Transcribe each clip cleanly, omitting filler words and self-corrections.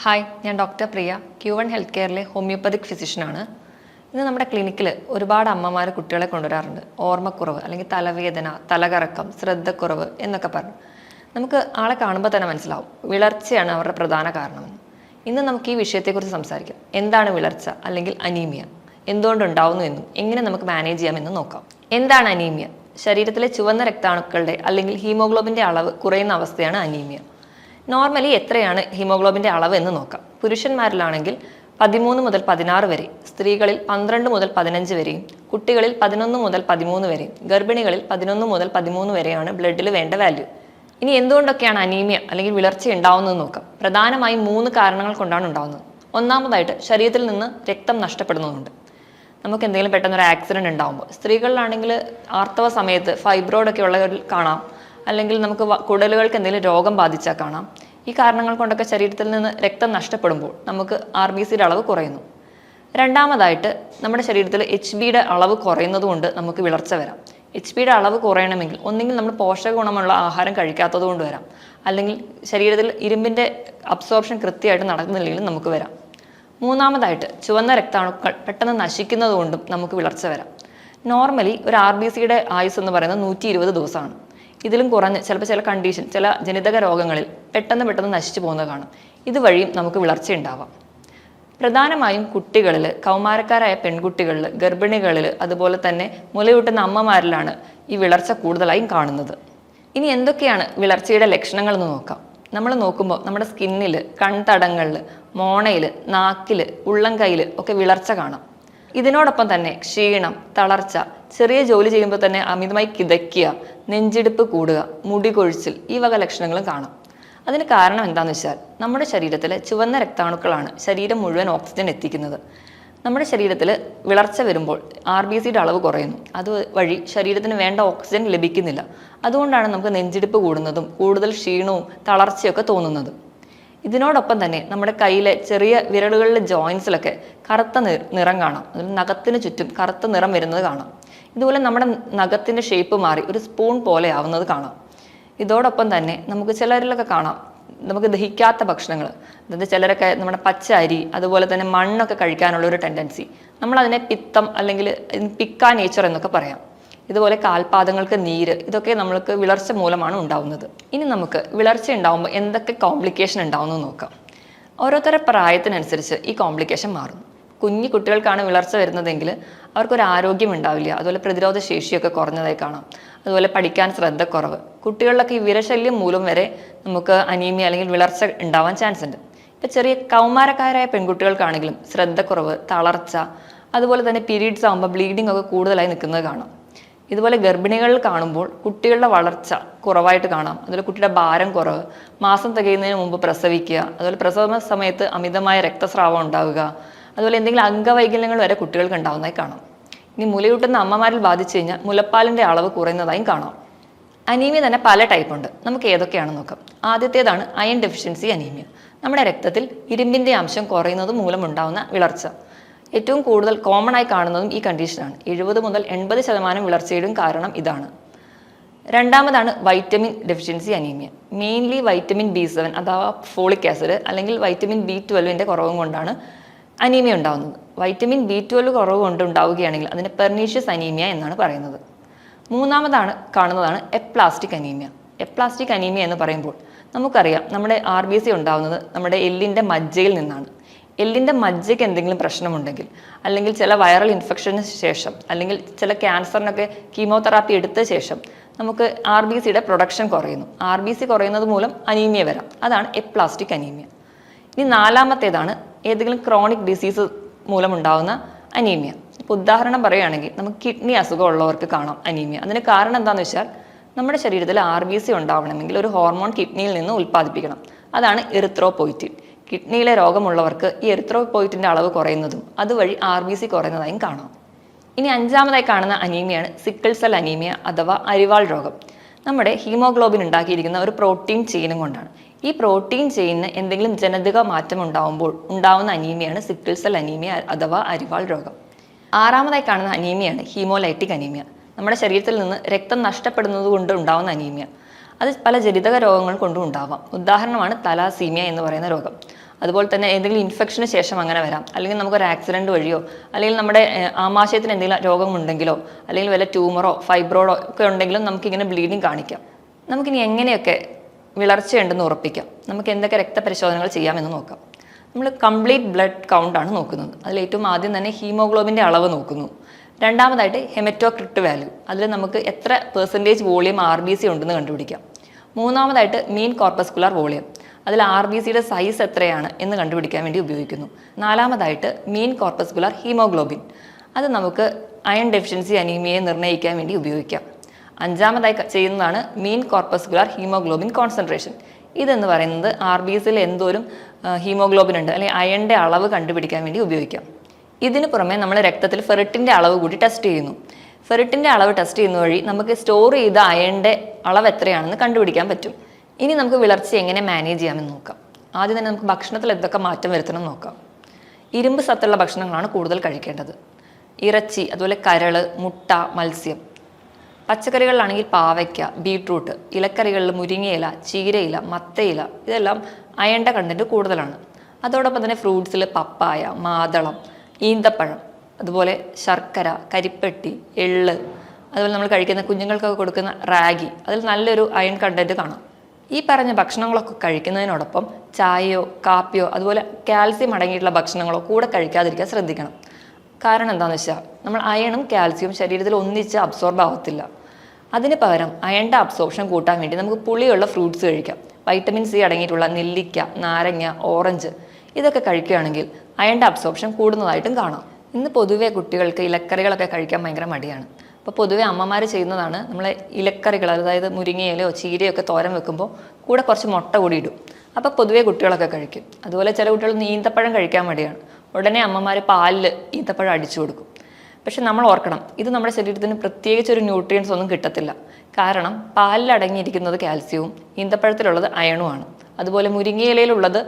Hi, ഞാൻ doctor പ്രിയ, Q1 health കെയറിലെ homoeopathic ഫിസിഷ്യനാണ്. ഇന്ന് നമ്മുടെ ക്ലിനിക്കിൽ ഒരുപാട് അമ്മമാർ കുട്ടികളെ കൊണ്ടുവരാറുണ്ട്. ഓർമ്മക്കുറവ് അല്ലെങ്കിൽ തലവേദന, തലകറക്കം, ശ്രദ്ധക്കുറവ് എന്നൊക്കെ പറഞ്ഞു. നമുക്ക് ആളെ കാണുമ്പോൾ തന്നെ മനസ്സിലാവും വിളർച്ചയാണ് അവരുടെ പ്രധാന കാരണമെന്ന്. ഇന്ന് നമുക്ക് ഈ വിഷയത്തെക്കുറിച്ച് സംസാരിക്കാം. എന്താണ് വിളർച്ച അല്ലെങ്കിൽ അനീമിയ, എന്തുകൊണ്ടുണ്ടാവുന്നു എന്നും എങ്ങനെ നമുക്ക് മാനേജ് ചെയ്യാമെന്നും നോക്കാം. എന്താണ് അനീമിയ? ശരീരത്തിലെ ചുവന്ന രക്താണുക്കളുടെ അല്ലെങ്കിൽ ഹീമോഗ്ലോബിൻ്റെ അളവ് കുറയുന്ന അവസ്ഥയാണ് അനീമിയ. നോർമലി എത്രയാണ് ഹീമോഗ്ലോബിൻ്റെ അളവ് എന്ന് നോക്കാം. പുരുഷന്മാരിലാണെങ്കിൽ 13 മുതൽ 16 വരെ, സ്ത്രീകളിൽ 12 മുതൽ 15 വരെയും, കുട്ടികളിൽ 11 മുതൽ 13 വരെയും, ഗർഭിണികളിൽ 11 മുതൽ 13 വരെയാണ് ബ്ലഡിൽ വേണ്ട വാല്യൂ. ഇനി എന്തുകൊണ്ടൊക്കെയാണ് അനീമിയ അല്ലെങ്കിൽ വിളർച്ച ഉണ്ടാവുന്നത് നോക്കാം. പ്രധാനമായും 3 കാരണങ്ങൾ കൊണ്ടാണ് ഉണ്ടാവുന്നത്. ഒന്നാമതായിട്ട് ശരീരത്തിൽ നിന്ന് രക്തം നഷ്ടപ്പെടുന്നതുണ്ട്. നമുക്ക് എന്തെങ്കിലും പെട്ടെന്നൊരു ആക്സിഡൻറ്റ് ഉണ്ടാകുമ്പോൾ, സ്ത്രീകളിലാണെങ്കിൽ ആർത്തവ സമയത്ത് ഫൈബ്രോയിഡൊക്കെ ഉള്ളവരിൽ കാണാം, അല്ലെങ്കിൽ നമുക്ക് കുടലുകൾക്ക് എന്തെങ്കിലും രോഗം ബാധിച്ചാൽ കാണാം. ഈ കാരണങ്ങൾ കൊണ്ടൊക്കെ ശരീരത്തിൽ നിന്ന് രക്തം നഷ്ടപ്പെടുമ്പോൾ നമുക്ക് RBCയുടെ അളവ് കുറയുന്നു. രണ്ടാമതായിട്ട് നമ്മുടെ ശരീരത്തിൽ HBയുടെ അളവ് കുറയുന്നത് കൊണ്ട് നമുക്ക് വിളർച്ച വരാം. HBയുടെ അളവ് കുറയണമെങ്കിൽ ഒന്നെങ്കിൽ നമ്മൾ പോഷക ഗുണമുള്ള ആഹാരം കഴിക്കാത്തത് കൊണ്ട് വരാം, അല്ലെങ്കിൽ ശരീരത്തിൽ ഇരുമ്പിൻ്റെ അബ്സോർപ്ഷൻ കൃത്യമായിട്ട് നടക്കുന്നില്ലെങ്കിലും നമുക്ക് വരാം. മൂന്നാമതായിട്ട് ചുവന്ന രക്താണുക്കൾ പെട്ടെന്ന് നശിക്കുന്നത് കൊണ്ടും നമുക്ക് വിളർച്ച വരാം. നോർമലി ഒരു RBCയുടെ ആയുസ് എന്ന് പറയുന്നത് 120 ദിവസമാണ്. ഇതിലും കുറഞ്ഞ് ചിലപ്പോൾ ചില കണ്ടീഷൻ, ചില ജനിതക രോഗങ്ങളിൽ പെട്ടെന്ന് നശിച്ചു പോകുന്നത് കാണും. ഇതുവഴിയും നമുക്ക് വിളർച്ച ഉണ്ടാവാം. പ്രധാനമായും കുട്ടികളിൽ, കൗമാരക്കാരായ പെൺകുട്ടികളിൽ, ഗർഭിണികളിൽ, അതുപോലെ തന്നെ മുലയൂട്ടുന്ന അമ്മമാരിലാണ് ഈ വിളർച്ച കൂടുതലായും കാണുന്നത്. ഇനി എന്തൊക്കെയാണ് വിളർച്ചയുടെ ലക്ഷണങ്ങൾ എന്ന് നോക്കാം. നമ്മൾ നോക്കുമ്പോൾ നമ്മുടെ സ്കിന്നിൽ, കൺതടങ്ങളിൽ, മോണയിൽ, നാക്കിൽ, ഉള്ളംകൈയിൽ ഒക്കെ വിളർച്ച കാണാം. ഇതിനോടൊപ്പം തന്നെ ക്ഷീണം, തളർച്ച, ചെറിയ ജോലി ചെയ്യുമ്പോൾ തന്നെ അമിതമായി കിതയ്ക്കുക, നെഞ്ചിടിപ്പ് കൂടുക, മുടി കൊഴിച്ചിൽ, ഈ വക ലക്ഷണങ്ങളും കാണാം. അതിന് കാരണം എന്താണെന്ന് വെച്ചാൽ നമ്മുടെ ശരീരത്തിലെ ചുവന്ന രക്താണുക്കളാണ് ശരീരം മുഴുവൻ ഓക്സിജൻ എത്തിക്കുന്നത്. നമ്മുടെ ശരീരത്തിൽ വിളർച്ച വരുമ്പോൾ RBCയുടെ അളവ് കുറയുന്നു. അതുവഴി ശരീരത്തിന് വേണ്ട ഓക്സിജൻ ലഭിക്കുന്നില്ല. അതുകൊണ്ടാണ് നമുക്ക് നെഞ്ചിടിപ്പ് കൂടുന്നതും കൂടുതൽ ക്ഷീണവും തളർച്ചയൊക്കെ തോന്നുന്നത്. ഇതിനോടൊപ്പം തന്നെ നമ്മുടെ കയ്യിലെ ചെറിയ വിരലുകളിലെ ജോയിൻസിലൊക്കെ കറുത്ത നിറം കാണാം. അതിൽ നഖത്തിന് ചുറ്റും കറുത്ത നിറം വരുന്നത് കാണാം. ഇതുപോലെ നമ്മുടെ നഖത്തിൻ്റെ ഷേപ്പ് മാറി ഒരു സ്പൂൺ പോലെ ആവുന്നത് കാണാം. ഇതോടൊപ്പം തന്നെ നമുക്ക് ചിലരിലൊക്കെ കാണാം നമുക്ക് ദഹിക്കാത്ത ഭക്ഷണങ്ങൾ, അതായത് ചിലരൊക്കെ നമ്മുടെ പച്ച അരി, അതുപോലെ തന്നെ മണ്ണൊക്കെ കഴിക്കാനുള്ള ഒരു ടെൻഡൻസി. നമ്മളതിനെ പിത്തം അല്ലെങ്കിൽ പിക്കാ നേച്ചർ എന്നൊക്കെ പറയാം. ഇതുപോലെ കാൽപാദങ്ങൾക്ക് നീര്, ഇതൊക്കെ നമ്മൾക്ക് വിളർച്ച മൂലമാണ് ഉണ്ടാവുന്നത്. ഇനി നമുക്ക് വിളർച്ച ഉണ്ടാകുമ്പോൾ എന്തൊക്കെ കോംപ്ലിക്കേഷൻ ഉണ്ടാവുമെന്ന് നോക്കാം. ഓരോരുത്തരുടെ പ്രായത്തിനനുസരിച്ച് ഈ കോംപ്ലിക്കേഷൻ മാറും. കുഞ്ഞു കുട്ടികൾക്കാണ് വിളർച്ച വരുന്നതെങ്കിൽ അവർക്കൊരു ആരോഗ്യം ഉണ്ടാവില്ല, അതുപോലെ പ്രതിരോധ ശേഷിയൊക്കെ കുറഞ്ഞതായി കാണാം. അതുപോലെ പഠിക്കാൻ ശ്രദ്ധക്കുറവ്. കുട്ടികളിലൊക്കെ ഈ വിരശല്യം മൂലം വരെ നമുക്ക് അനീമിയ അല്ലെങ്കിൽ വിളർച്ച ഉണ്ടാവാൻ ചാൻസ് ഉണ്ട്. ഇപ്പം ചെറിയ കൗമാരക്കാരായ പെൺകുട്ടികൾക്കാണെങ്കിലും ശ്രദ്ധക്കുറവ്, തളർച്ച, അതുപോലെ തന്നെ പീരീഡ്സ് ആകുമ്പോൾ ബ്ലീഡിംഗ് ഒക്കെ കൂടുതലായി നിൽക്കുന്നത് കാണാം. ഇതുപോലെ ഗർഭിണികളിൽ കാണുമ്പോൾ കുട്ടികളുടെ വളർച്ച കുറവായിട്ട് കാണാം. അതുപോലെ കുട്ടിയുടെ ഭാരം കുറവ്, മാസം തികയുന്നതിന് മുമ്പ് പ്രസവിക്കുക, അതുപോലെ പ്രസവ സമയത്ത് അമിതമായ രക്തസ്രാവം ഉണ്ടാവുക, അതുപോലെ എന്തെങ്കിലും അംഗവൈകല്യങ്ങൾ വരെ കുട്ടികൾക്ക് ഉണ്ടാവുന്നതായി കാണാം. ഇനി മുലയൂട്ടുന്ന അമ്മമാരിൽ ബാധിച്ചു കഴിഞ്ഞാൽ മുലപ്പാലിൻ്റെ അളവ് കുറയുന്നതായും കാണാം. അനീമിയ തന്നെ പല ടൈപ്പ് ഉണ്ട്. നമുക്ക് ഏതൊക്കെയാണെന്ന് നോക്കാം. ആദ്യത്തേതാണ് അയൺ ഡെഫിഷ്യൻസി അനീമിയ. നമ്മുടെ രക്തത്തിൽ ഇരുമ്പിൻ്റെ അംശം കുറയുന്നത് മൂലമുണ്ടാകുന്ന വിളർച്ച. ഏറ്റവും കൂടുതൽ കോമൺ ആയി കാണുന്നതും ഈ കണ്ടീഷനാണ്. 70 മുതൽ 80% വിളർച്ചയുടെയും കാരണം ഇതാണ്. രണ്ടാമതാണ് vitamin deficiency anaemia. Mainly vitamin B7 അഥവാ ഫോളിക് ആസിഡ് അല്ലെങ്കിൽ വൈറ്റമിൻ B12ൻ്റെ കുറവും കൊണ്ടാണ് അനീമിയ ഉണ്ടാകുന്നത്. വൈറ്റമിൻ B12 കുറവ് കൊണ്ട് ഉണ്ടാവുകയാണെങ്കിൽ അതിന് പെർനീഷ്യസ് അനീമിയ എന്നാണ് പറയുന്നത്. മൂന്നാമതാണ് കാണുന്നതാണ് എപ്ലാസ്റ്റിക് അനീമിയ. എപ്ലാസ്റ്റിക് അനീമിയ എന്ന് പറയുമ്പോൾ നമുക്കറിയാം നമ്മുടെ RBC ഉണ്ടാകുന്നത് നമ്മുടെ എല്ലിൻ്റെ മജ്ജയിൽ നിന്നാണ്. എല്ലിൻ്റെ മജ്ജയ്ക്ക് എന്തെങ്കിലും പ്രശ്നമുണ്ടെങ്കിൽ, അല്ലെങ്കിൽ ചില വൈറൽ ഇൻഫെക്ഷന് ശേഷം, അല്ലെങ്കിൽ ചില ക്യാൻസറിനൊക്കെ കീമോതെറാപ്പി എടുത്ത ശേഷം നമുക്ക് RBCയുടെ പ്രൊഡക്ഷൻ കുറയുന്നു. RBC കുറയുന്നത് മൂലം അനീമിയ വരാം. അതാണ് എപ്ലാസ്റ്റിക് അനീമിയ. ഇനി നാലാമത്തേതാണ് ഏതെങ്കിലും ക്രോണിക് ഡിസീസ് മൂലമുണ്ടാകുന്ന അനീമിയ. ഇപ്പോൾ ഉദാഹരണം പറയുകയാണെങ്കിൽ നമുക്ക് കിഡ്നി അസുഖമുള്ളവർക്ക് കാണാം അനീമിയ. അതിന് കാരണം എന്താണെന്ന് വെച്ചാൽ നമ്മുടെ ശരീരത്തിൽ RBC ഉണ്ടാവണമെങ്കിൽ ഒരു ഹോർമോൺ കിഡ്നിയിൽ നിന്ന് ഉൽപ്പാദിപ്പിക്കണം. അതാണ് എറിത്രോപോയിറ്റിൻ. കിഡ്നിയിലെ രോഗമുള്ളവർക്ക് ഈ എറിത്രോപോയിറ്റിൻ്റെ അളവ് കുറയുന്നതും അതുവഴി RBC കുറയുന്നതായും കാണാം. ഇനി അഞ്ചാമതായി കാണുന്ന അനീമിയാണ് സിക്കിൾ സെൽ അനീമിയ അഥവാ അരിവാൾ രോഗം. നമ്മുടെ ഹീമോഗ്ലോബിൻ ഉണ്ടാക്കിയിരിക്കുന്ന ഒരു പ്രോട്ടീൻ ചെയിനും കൊണ്ടാണ്. ഈ പ്രോട്ടീൻ ചെയിനിന് എന്തെങ്കിലും ജനിതക മാറ്റം ഉണ്ടാവുമ്പോൾ ഉണ്ടാവുന്ന അനീമിയാണ് സിക്കിൾ സെൽ അനീമിയ അഥവാ അരിവാൾ രോഗം. ആറാമതായി കാണുന്ന അനീമിയാണ് ഹീമോലൈറ്റിക് അനീമിയ. നമ്മുടെ ശരീരത്തിൽ നിന്ന് രക്തം നഷ്ടപ്പെടുന്നത് കൊണ്ട് ഉണ്ടാവുന്ന അനീമിയ. അത് പല ജനിതക രോഗങ്ങൾ കൊണ്ടും ഉണ്ടാവാം. ഉദാഹരണമാണ് തലാസീമിയ എന്ന് പറയുന്ന രോഗം. അതുപോലെ തന്നെ എന്തെങ്കിലും ഇൻഫെക്ഷന് ശേഷം അങ്ങനെ വരാം, അല്ലെങ്കിൽ നമുക്കൊരു ആക്സിഡൻറ്റ് വഴിയോ, അല്ലെങ്കിൽ നമ്മുടെ ആമാശയത്തിന് എന്തെങ്കിലും രോഗമുണ്ടെങ്കിലോ, അല്ലെങ്കിൽ വല്ല ട്യൂമറോ ഫൈബ്രോയിഡോ ഒക്കെ ഉണ്ടെങ്കിലും നമുക്കിങ്ങനെ ബ്ലീഡിങ് കാണിക്കാം. നമുക്കിനി എങ്ങനെയൊക്കെ വിളർച്ചയുണ്ടെന്ന് ഉറപ്പിക്കാം, നമുക്ക് എന്തൊക്കെ രക്തപരിശോധനകൾ ചെയ്യാമെന്ന് നോക്കാം. നമ്മൾ കംപ്ലീറ്റ് ബ്ലഡ് കൗണ്ടാണ് നോക്കുന്നത്. അതിൽ ഏറ്റവും ആദ്യം തന്നെ ഹീമോഗ്ലോബിൻ്റെ അളവ് നോക്കുന്നു. രണ്ടാമതായിട്ട് ഹെമറ്റോക്രിറ്റ് വാല്യൂ, അതിൽ നമുക്ക് എത്ര പെർസെൻറ്റേജ് വോളിയം RBC ഉണ്ടെന്ന് കണ്ടുപിടിക്കാം. മൂന്നാമതായിട്ട് മീൻ കോർപ്പസ്കുലർ വോളിയം, അതിൽ RBCയുടെ സൈസ് എത്രയാണ് എന്ന് കണ്ടുപിടിക്കാൻ വേണ്ടി ഉപയോഗിക്കുന്നു. നാലാമതായിട്ട് മീൻ കോർപ്പസ്കുലർ ഹീമോഗ്ലോബിൻ, അത് നമുക്ക് അയൺ ഡെഫിഷ്യൻസി അനീമിയയെ നിർണ്ണയിക്കാൻ വേണ്ടി ഉപയോഗിക്കാം. അഞ്ചാമതായി ചെയ്യുന്നതാണ് മീൻ കോർപ്പസ്കുലർ ഹീമോഗ്ലോബിൻ കോൺസെൻട്രേഷൻ. ഇതെന്ന് പറയുന്നത് RBCയിൽ എന്തോരം ഹീമോഗ്ലോബിൻ ഉണ്ട്, അല്ലെങ്കിൽ അയണിൻ്റെ അളവ് കണ്ടുപിടിക്കാൻ വേണ്ടി ഉപയോഗിക്കാം. ഇതിന് പുറമെ നമ്മൾ രക്തത്തിൽ ഫെറിറ്റിൻ്റെ അളവ് കൂടി ടെസ്റ്റ് ചെയ്യുന്നു. ഫെറിറ്റിൻ്റെ അളവ് ടെസ്റ്റ് ചെയ്യുന്ന വഴി നമുക്ക് സ്റ്റോർ ചെയ്ത അയണിൻ്റെ അളവ് എത്രയാണെന്ന് കണ്ടുപിടിക്കാൻ പറ്റും. ഇനി നമുക്ക് വിളർച്ച എങ്ങനെ മാനേജ് ചെയ്യാമെന്ന് നോക്കാം. ആദ്യം തന്നെ നമുക്ക് ഭക്ഷണത്തിൽ എന്തൊക്കെ മാറ്റം വരുത്തണം എന്ന് നോക്കാം. ഇരുമ്പ് സത്തുള്ള ഭക്ഷണങ്ങളാണ് കൂടുതൽ കഴിക്കേണ്ടത്. ഇറച്ചി, അതുപോലെ കരൾ, മുട്ട, മത്സ്യം. പച്ചക്കറികളിലാണെങ്കിൽ പാവയ്ക്ക, ബീട്രൂട്ട്. ഇലക്കറികളിൽ മുരിങ്ങയില, ചീരയില, മത്തയില, ഇതെല്ലാം അയണിൻ്റെ കണ്ടന്റ് കൂടുതലാണ്. അതോടൊപ്പം തന്നെ ഫ്രൂട്ട്സിൽ പപ്പായ, മാതളം, ഈന്തപ്പഴം, അതുപോലെ ശർക്കര, കരിപ്പെട്ടി, എള്ള്, അതുപോലെ നമ്മൾ കഴിക്കുന്ന കുഞ്ഞുങ്ങൾക്കൊക്കെ കൊടുക്കുന്ന റാഗി, അതിൽ നല്ലൊരു അയൺ കണ്ടന്റ് കാണാം. ഈ പറഞ്ഞ ഭക്ഷണങ്ങളൊക്കെ കഴിക്കുന്നതിനോടൊപ്പം ചായയോ കാപ്പിയോ അതുപോലെ കാൽസ്യം അടങ്ങിയിട്ടുള്ള ഭക്ഷണങ്ങളോ കൂടെ കഴിക്കാതിരിക്കാൻ ശ്രദ്ധിക്കണം. കാരണം എന്താണെന്ന് വെച്ചാൽ നമ്മൾ അയണും കാൽസ്യവും ശരീരത്തിൽ ഒന്നിച്ച് അബ്സോർബ് ആവത്തില്ല. അതിന് പകരം അയണിൻ്റെ അബ്സോർപ്ഷൻ കൂട്ടാൻ വേണ്ടി നമുക്ക് പുളിയുള്ള ഫ്രൂട്ട്സ് കഴിക്കാം. വൈറ്റമിൻ C അടങ്ങിയിട്ടുള്ള നെല്ലിക്ക, നാരങ്ങ, ഓറഞ്ച് ഇതൊക്കെ കഴിക്കുകയാണെങ്കിൽ അയണിൻ്റെ അബ്സോർപ്ഷൻ കൂടുന്നതായിട്ടും കാണാം. ഇന്ന് പൊതുവേ കുട്ടികൾക്ക് ഇലക്കറികളൊക്കെ കഴിക്കാൻ ഭയങ്കര മടിയാണ്. അപ്പോൾ പൊതുവേ അമ്മമാർ ചെയ്യുന്നതാണ്, നമ്മളെ ഇലക്കറികൾ അതായത് മുരിങ്ങയിലയോ ചീരയോ ഒക്കെ തോരൻ വെക്കുമ്പോൾ കൂടെ കുറച്ച് മുട്ട കൂടി ഇടും. അപ്പോൾ പൊതുവേ കുട്ടികളൊക്കെ കഴിക്കും. അതുപോലെ ചില കുട്ടികൾ ഈന്തപ്പഴം കഴിക്കാൻ മടിയാണ്, ഉടനെ അമ്മമാർ പാലിൽ ഈന്തപ്പഴം അടിച്ചു കൊടുക്കും. പക്ഷെ നമ്മൾ ഓർക്കണം, ഇത് നമ്മുടെ ശരീരത്തിന് പ്രത്യേകിച്ച് ഒരു ന്യൂട്രിയൻസ് ഒന്നും കിട്ടത്തില്ല. കാരണം പാലിൽ അടങ്ങിയിരിക്കുന്നത് കാൽസ്യവും ഈന്തപ്പഴത്തിലുള്ളത് അയണുമാണ്. അതുപോലെ മുരിങ്ങയിലയിലുള്ളത്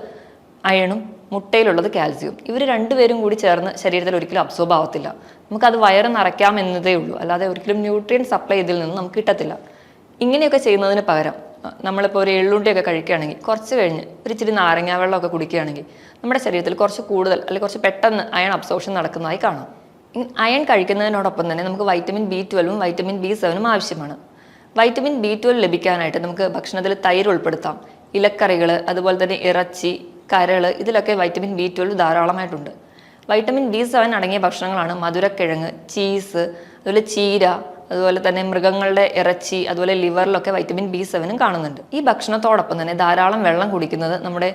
അയണും മുട്ടയിലുള്ളത് കാൽസ്യവും. ഇവർ രണ്ടുപേരും കൂടി ചേർന്ന് ശരീരത്തിൽ ഒരിക്കലും അബ്സോർബ് ആവത്തില്ല. നമുക്കത് വയറ് നിറയ്ക്കാം എന്നതേ ഉള്ളൂ, അല്ലാതെ ഒരിക്കലും ന്യൂട്രിയൻ സപ്ലൈ ഇതിൽ നിന്ന് നമുക്ക് കിട്ടത്തില്ല. ഇങ്ങനെയൊക്കെ ചെയ്യുന്നതിന് പകരം നമ്മളിപ്പോൾ ഒരു എള്ളുണ്ടിയൊക്കെ കഴിക്കുകയാണെങ്കിൽ കുറച്ച് കഴിഞ്ഞ് ഒരു ഇച്ചിരി നാരങ്ങ വെള്ളമൊക്കെ കുടിക്കുകയാണെങ്കിൽ നമ്മുടെ ശരീരത്തിൽ കുറച്ച് കൂടുതൽ അല്ലെങ്കിൽ കുറച്ച് പെട്ടെന്ന് അയൺ അബ്സോർപ്ഷൻ നടക്കുന്നതായി കാണാം. അയൺ കഴിക്കുന്നതിനോടൊപ്പം തന്നെ നമുക്ക് വൈറ്റമിൻ B12ഉം വൈറ്റമിൻ B7ഉം ആവശ്യമാണ്. വൈറ്റമിൻ B12 ലഭിക്കാനായിട്ട് നമുക്ക് ഭക്ഷണത്തിൽ തൈര് ഉൾപ്പെടുത്താം, ഇലക്കറികൾ, അതുപോലെ തന്നെ ഇറച്ചി, കരൾ, ഇതിലൊക്കെ വൈറ്റമിൻ B12 ധാരാളമായിട്ടുണ്ട്. വൈറ്റമിൻ B7 അടങ്ങിയ ഭക്ഷണങ്ങളാണ് മധുരക്കിഴങ്ങ്, ചീസ്, അതുപോലെ ചീര, അതുപോലെ തന്നെ മൃഗങ്ങളുടെ ഇറച്ചി, അതുപോലെ ലിവറിലൊക്കെ വൈറ്റമിൻ B7ഉം കാണുന്നുണ്ട്. ഈ ഭക്ഷണത്തോടൊപ്പം തന്നെ ധാരാളം വെള്ളം കുടിക്കുന്നത് നമ്മുടെ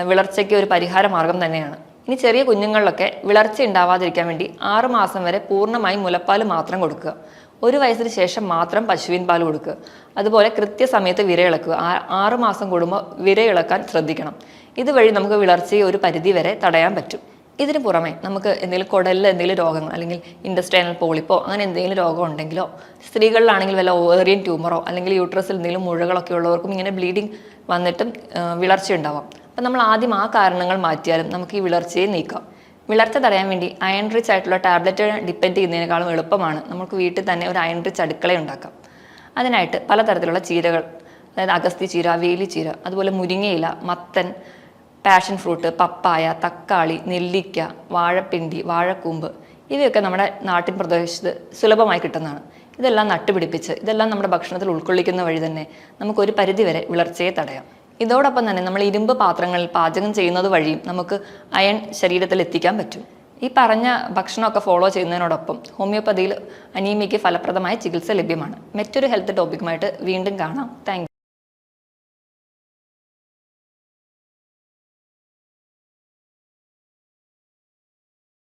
വിളർച്ചയ്ക്ക് ഒരു പരിഹാര മാർഗം തന്നെയാണ്. ഇനി ചെറിയ കുഞ്ഞുങ്ങളിലൊക്കെ വിളർച്ച ഉണ്ടാവാതിരിക്കാൻ വേണ്ടി 6 മാസം വരെ പൂർണ്ണമായും മുലപ്പാൽ മാത്രം കൊടുക്കുക. 1 വയസ്സിന് ശേഷം മാത്രം പശുവിൻ പാൽ കൊടുക്കുക. അതുപോലെ കൃത്യസമയത്ത് വിരയിളക്കുക. 6 മാസം കൂടുമ്പോൾ വിരയിളക്കാൻ ശ്രദ്ധിക്കണം. ഇതുവഴി നമുക്ക് വിളർച്ചയെ ഒരു പരിധി വരെ തടയാൻ പറ്റും. ഇതിന് പുറമെ നമുക്ക് എന്തെങ്കിലും കുടലിൽ എന്തെങ്കിലും രോഗങ്ങൾ അല്ലെങ്കിൽ ഇൻഡസ്ട്രൈനൽ പോളിപ്പോ അങ്ങനെ എന്തെങ്കിലും രോഗം ഉണ്ടെങ്കിലോ, സ്ത്രീകളിലാണെങ്കിൽ വല്ല ഓവേറിയൻ ട്യൂമറോ അല്ലെങ്കിൽ യൂട്രസിൽ എന്തെങ്കിലും മുഴകളൊക്കെ ഉള്ളവർക്കും ഇങ്ങനെ ബ്ലീഡിങ് വന്നിട്ടും വിളർച്ച ഉണ്ടാവാം. അപ്പം നമ്മൾ ആദ്യം ആ കാരണങ്ങൾ മാറ്റിയാലും നമുക്ക് ഈ വിളർച്ചയെ നീക്കാം. വിളർച്ച തടയാൻ വേണ്ടി അയൺ റിച്ച് ആയിട്ടുള്ള ടാബ്ലറ്റ് ഡിപ്പെൻഡ് ചെയ്യുന്നതിനേക്കാളും എളുപ്പമാണ് നമുക്ക് വീട്ടിൽ തന്നെ ഒരു അയൺ റിച്ച് അടുക്കള ഉണ്ടാക്കാം. അതിനായിട്ട് പലതരത്തിലുള്ള ചീരകൾ, അതായത് അഗസ്ത്യ ചീര, വേലി ചീര, അതുപോലെ മുരിങ്ങയില, മത്തൻ, പാഷൻ ഫ്രൂട്ട്, പപ്പായ, തക്കാളി, നെല്ലിക്ക, വാഴപ്പിണ്ടി, വാഴക്കൂമ്പ് ഇവയൊക്കെ നമ്മുടെ നാട്ടിൻ പ്രദേശത്ത് സുലഭമായി കിട്ടുന്നതാണ്. ഇതെല്ലാം നട്ടുപിടിപ്പിച്ച് ഇതെല്ലാം നമ്മുടെ ഭക്ഷണത്തിൽ ഉൾക്കൊള്ളിക്കുന്ന വഴി തന്നെ നമുക്കൊരു പരിധിവരെ വിളർച്ചയെ തടയാം. ഇതോടൊപ്പം തന്നെ നമ്മൾ ഇരുമ്പ് പാത്രങ്ങളിൽ പാചകം ചെയ്യുന്നത് വഴിയും നമുക്ക് അയൺ ശരീരത്തിൽ എത്തിക്കാൻ പറ്റും. ഈ പറഞ്ഞ ഭക്ഷണമൊക്കെ ഫോളോ ചെയ്യുന്നതിനോടൊപ്പം ഹോമിയോപ്പതിയിൽ അനീമിയയ്ക്ക് ഫലപ്രദമായ ചികിത്സ ലഭ്യമാണ്. മറ്റൊരു ഹെൽത്ത് ടോപ്പിക്കുമായിട്ട് വീണ്ടും കാണാം. Thank you.